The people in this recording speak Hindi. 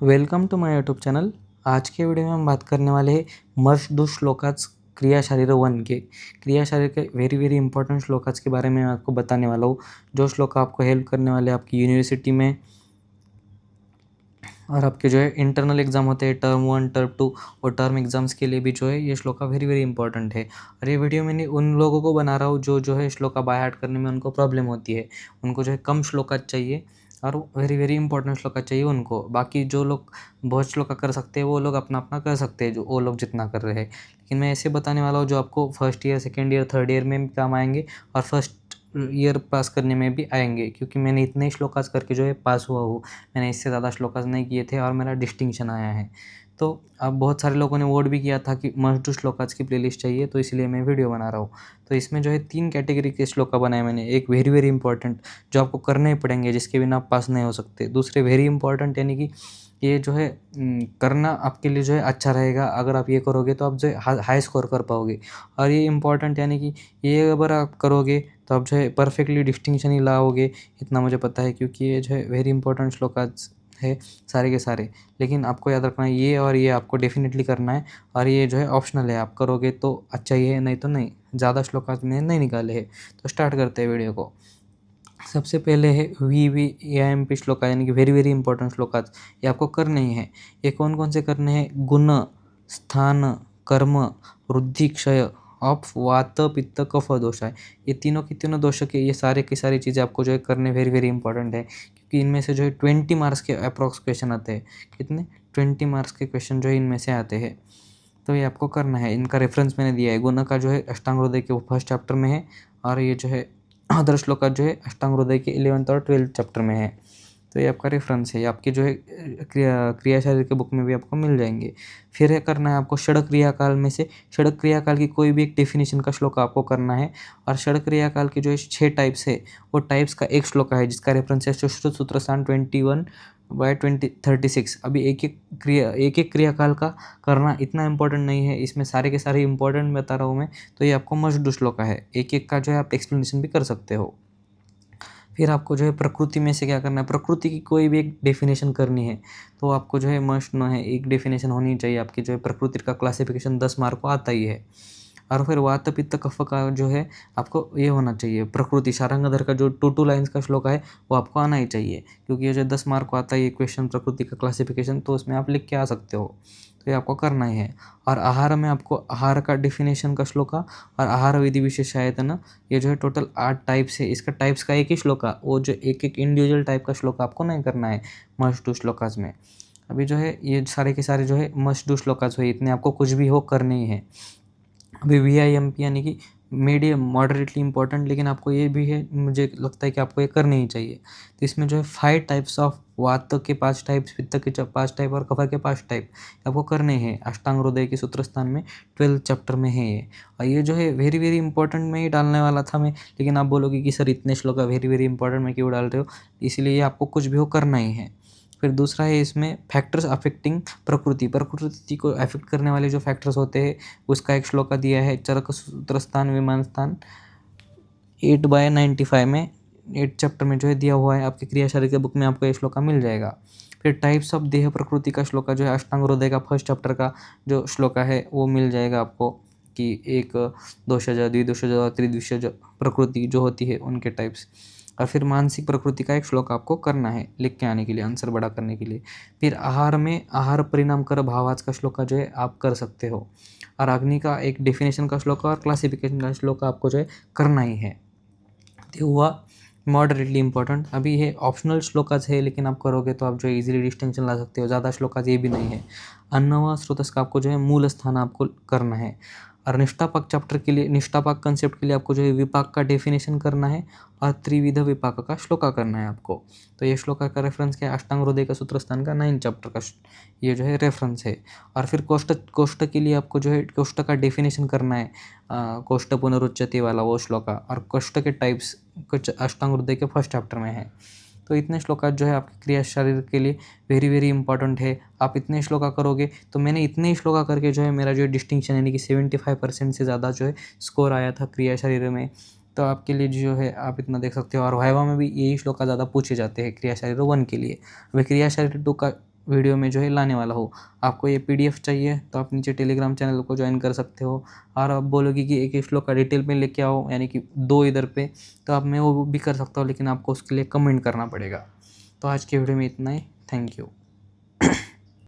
Welcome to my YouTube channel. आज के वीडियो में हम बात करने वाले हैं मस्ट डू श्लोकाज क्रिया शारीर 1 के क्रिया शारीर के वेरी इंपॉर्टेंट श्लोकाज के बारे में मैं आपको बताने वाला हूँ। जो श्लोक आपको हेल्प करने वाले आपकी यूनिवर्सिटी में और आपके जो है इंटरनल एग्जाम होते हैं टर्म 1 टर्म 2 और टर्म एग्जाम्स के लिए भी जो है ये श्लोका वेरी इंपॉर्टेंट है। और ये वीडियो मैंने उन लोगों को बना रहा हूँ जो है श्लोका बाय हार्ट करने में उनको प्रॉब्लम होती है। उनको जो है कम श्लोका चाहिए और वेरी इंपॉर्टेंट श्लोका चाहिए उनको। बाकी जो लोग बहुत श्लोका कर सकते हैं वो लोग अपना अपना कर सकते हैं, जो वो लोग जितना कर रहे हैं। लेकिन मैं ऐसे बताने वाला हूँ जो आपको first year, second year, third year में भी काम आएंगे और फर्स्ट ईयर पास करने में भी आएंगे, क्योंकि मैंने इतने श्लोकास करके जो है पास हुआ हूँ। मैंने इससे ज़्यादा श्लोकास नहीं किए थे और मेरा डिस्टिंक्शन आया है। तो अब बहुत सारे लोगों ने वोट भी किया था कि मस्ट डू श्लोकास की प्लेलिस्ट चाहिए, तो इसलिए मैं वीडियो बना रहा हूँ। तो इसमें जो है 3 कैटेगरी के श्लोका बनाए मैंने। एक वेरी इंपॉर्टेंट जो आपको करने ही पड़ेंगे, जिसके बिना आप पास नहीं हो सकते। दूसरे वेरी इंपॉर्टेंट यानी कि ये जो है करना आपके लिए जो है अच्छा रहेगा। अगर आप ये करोगे तो आप जो है हाई स्कोर कर पाओगे। और ये इम्पॉर्टेंट यानी कि ये अगर आप करोगे तो आप जो है परफेक्टली डिस्टिंक्शन ही लाओगे, इतना मुझे पता है, क्योंकि ये जो है वेरी इंपॉर्टेंट श्लोकाज है सारे के सारे। लेकिन आपको याद रखना है ये और ये आपको डेफिनेटली करना है, और ये जो है ऑप्शनल है। आप करोगे तो अच्छा ही है, नहीं तो नहीं। ज़्यादा श्लोकाज मैंने नहीं निकाले हैं। तो स्टार्ट करते हैं वीडियो को। सबसे पहले है VVAMP श्लोका, यानी कि वेरी इंपॉर्टेंट श्लोकाज। ये आपको करने ही है। ये कौन कौन से करने हैं? गुण, स्थान, कर्म, वृद्धि, क्षय ऑफ वात पित्त कफ दोष है। ये तीनों की तीनों दोष के ये सारे की सारी चीज़ें आपको जो है करने वेरी इंपॉर्टेंट है, क्योंकि इनमें से जो है 20 मार्क्स के अप्रॉक्स क्वेश्चन आते हैं। कितने? 20 मार्क्स के क्वेश्चन जो है इनमें से आते हैं। तो ये आपको करना है। इनका रेफरेंस मैंने दिया है। गुण का जो है अष्टांग हृदय के फर्स्ट चैप्टर में है, और ये जो है अदर श्लोका जो है अष्टांग हृदय के 11th और 12th चैप्टर में है। तो ये आपका रेफरेंस है। ये आपकी जो है क्रिया शारीर के बुक में भी आपको मिल जाएंगे। फिर है करना है आपको षड क्रियाकाल में से षड क्रियाकाल की कोई भी एक डेफिनेशन का श्लोक आपको करना है। और षड क्रियाकाल के जो है 6 टाइप्स है, वो टाइप्स का एक श्लोक है जिसका रेफरेंस है सुश्रुत सूत्रस्थान 21/2036। अभी एक एक क्रियाकाल का करना इतना इंपॉर्टेंट नहीं है, इसमें सारे के सारे इंपॉर्टेंट बता रहा हूँ मैं। तो ये आपको मस्ट डू श्लोका है। एक का जो है आप एक्सप्लेनेशन भी कर सकते हो। फिर आपको जो है प्रकृति में से क्या करना है? प्रकृति की कोई भी एक डेफिनेशन करनी है, तो आपको जो है मस्ट नो है, एक डेफिनेशन होनी चाहिए आपकी। जो है प्रकृति का क्लासिफिकेशन 10 मार्क को आता ही है। और फिर वात पित्त कफ का जो है आपको ये होना चाहिए। प्रकृति सारंगधर का जो 2 लाइन्स का श्लोक है वो आपको आना ही चाहिए, क्योंकि ये जो 10 मार्क को आता है ये क्वेश्चन प्रकृति का क्लासिफिकेशन, तो उसमें आप लिख के आ सकते हो। तो ये आपको करना ही है। और आहार में आपको आहार का डिफिनेशन का श्लोका और आहार विधि विशेषायतन, ये जो है टोटल 8 टाइप्स है। इसका टाइप्स का एक ही श्लोका, वो जो एक इंडिविजुअल टाइप का श्लोका आपको नहीं करना है मस्ट डू श्लोकाज में। अभी जो है ये सारे के सारे जो है मस्ट डू श्लोकाज हुए, इतने आपको कुछ भी हो करने ही है। अभी VIMP यानी कि मीडियम मॉडरेटली इंपॉर्टेंट, लेकिन आपको ये भी है, मुझे लगता है कि आपको ये करनी ही चाहिए। तो इसमें जो है 5 टाइप्स ऑफ वात के 5 टाइप्स, पित्त के 5 टाइप और कफ के 5 टाइप आपको करने हैं। अष्टांग हृदय के सूत्रस्थान में 12 चैप्टर में है ये। और ये जो है वेरी इंपॉर्टेंट में ही डालने वाला था मैं, लेकिन आप बोलोगे कि सर इतने श्लोक वेरी इंपॉर्टेंट में क्यों डाल रहे हो? इसलिए ये आपको कुछ भी हो करना ही है। फिर दूसरा है इसमें फैक्टर्स अफेक्टिंग प्रकृति को अफेक्ट करने वाले जो फैक्टर्स होते हैं उसका एक श्लोका दिया है। चरक सूत्रस्थान विमान स्थान 8/95 में 8 चैप्टर में जो है दिया हुआ है। आपके क्रिया शारीर के बुक में आपको ये श्लोका मिल जाएगा। फिर टाइप्स ऑफ देह प्रकृति का श्लोका जो है अष्टांग हृदय का फर्स्ट चैप्टर का जो श्लोका है वो मिल जाएगा आपको, कि एक दोषज, द्विदोषज और त्रिदोषज प्रकृति जो होती है उनके टाइप्स। और फिर मानसिक प्रकृति का एक श्लोक आपको करना है लिख के आने के लिए, आंसर बड़ा करने के लिए। फिर आहार में आहार परिणाम कर भावाच का श्लोक जो है आप कर सकते हो। और अग्नि का एक डेफिनेशन का श्लोक और क्लासिफिकेशन का श्लोक आपको जो है करना ही है। तो हुआ मॉडरेटली इंपॉर्टेंट। अभी ये ऑप्शनल श्लोकाज है, लेकिन आप करोगे तो आप जो है इजीली डिस्टिंक्शन ला सकते हो। ज़्यादा श्लोकाज ये भी नहीं है। अन्न व स्रोतस का आपको जो है मूल स्थान आपको करना है। और निष्ठापाक चैप्टर के लिए, निष्ठापाक कंसेप्ट के लिए आपको जो है विपाक का डेफिनेशन करना है और त्रिविध विपाक का श्लोका करना है आपको। तो ये श्लोका का रेफरेंस क्या है? अष्टांग हृदय का सूत्रस्थान का 9 चैप्टर का ये जो है रेफरेंस है। और फिर कोष्ठ के लिए आपको जो है कोष्ठ का डेफिनेशन करना है, कोष्ठ पुनरुच्चते वाला वो श्लोका। और कोष्ठ के टाइप्स कुछ अष्टांग हृदय के फर्स्ट चैप्टर में है। तो इतने श्लोका जो है आपके क्रिया शरीर के लिए वेरी इंपॉर्टेंट है। आप इतने श्लोका करोगे, तो मैंने इतने ही श्लोका करके जो है मेरा जो है डिस्टिंक्शन यानी कि 75% से ज़्यादा जो है स्कोर आया था क्रिया शरीर में। तो आपके लिए जो है आप इतना देख सकते हो। और वाइवा में भी यही श्लोका ज़्यादा पूछे जाते हैं क्रिया शरीर 1 के लिए। अभी क्रिया शरीर 2 का वीडियो में जो है लाने वाला हूँ। आपको ये पीडीएफ चाहिए तो आप नीचे टेलीग्राम चैनल को ज्वाइन कर सकते हो। और आप बोलोगे कि एक श्लोक का डिटेल में लेके आओ, यानी कि 2 इधर पे, तो आप मैं वो भी कर सकता हूँ, लेकिन आपको उसके लिए कमेंट करना पड़ेगा। तो आज के वीडियो में इतना ही। Thank you.